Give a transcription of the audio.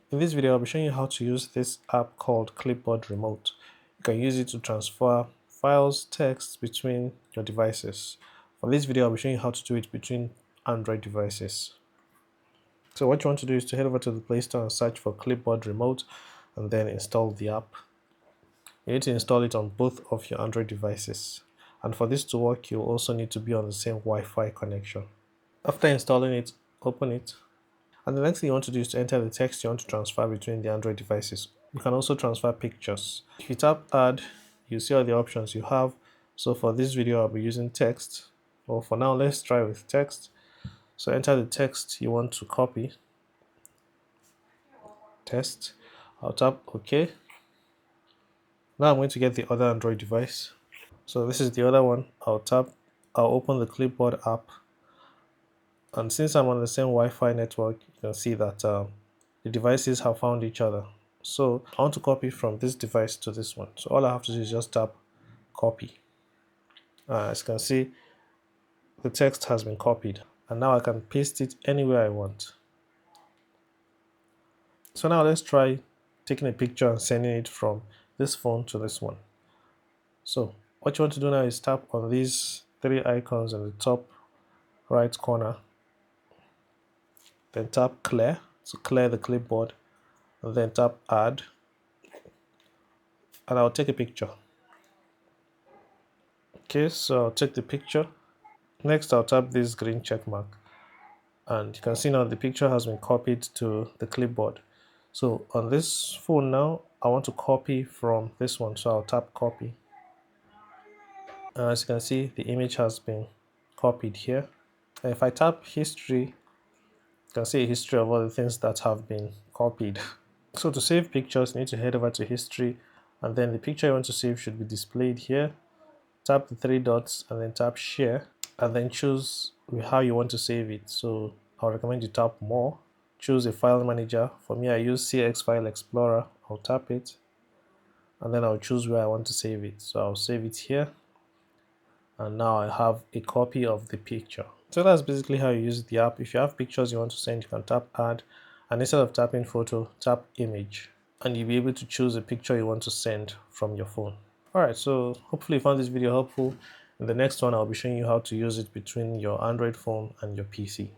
In this video, I'll be showing you how to use this app called Clipboard Remote. You can use it to transfer files, text between your devices. For this video, I'll be showing you how to do it between Android devices. So what you want to do is to head over to the Play Store and search for Clipboard Remote and then install the app. You need to install it on both of your Android devices. And for this to work, you also need to be on the same Wi-Fi connection. After installing it, open it. And the next thing you want to do is to enter the text you want to transfer between the Android devices. You can also transfer pictures. If you tap add, you see all the options you have. So for this video, I'll be using text. Or for now, let's try with text. So enter the text you want to copy. Test. I'll tap OK. Now I'm going to get the other Android device. So this is the other one. I'll open the Clipboard app. And since I'm on the same Wi-Fi network, you can see that the devices have found each other. So I want to copy from this device to this one. So all I have to do is just tap copy. As you can see, the text has been copied. And now I can paste it anywhere I want. So now let's try taking a picture and sending it from this phone to this one. So what you want to do now is tap on these three icons in the top right corner. Then tap clear to clear the clipboard. And then tap add. And I'll take a picture. Okay, so I'll take the picture. Next, I'll tap this green check mark. And you can see now the picture has been copied to the clipboard. So on this phone now, I want to copy from this one. So I'll tap copy. And as you can see, the image has been copied here. And if I tap history, you can see a history of all the things that have been copied. So to save pictures, you need to head over to history. And then the picture you want to save should be displayed here. Tap the three dots and then tap share. And then choose how you want to save it. So I'll recommend you tap more. Choose a file manager. For me, I use CX File Explorer. I'll tap it. And then I'll choose where I want to save it. So I'll save it here. And now I have a copy of the picture. So that's basically how you use the app. If you have pictures you want to send, you can tap add. And instead of tapping photo, tap image. And you'll be able to choose a picture you want to send from your phone. Alright, so hopefully you found this video helpful. In the next one, I'll be showing you how to use it between your Android phone and your PC.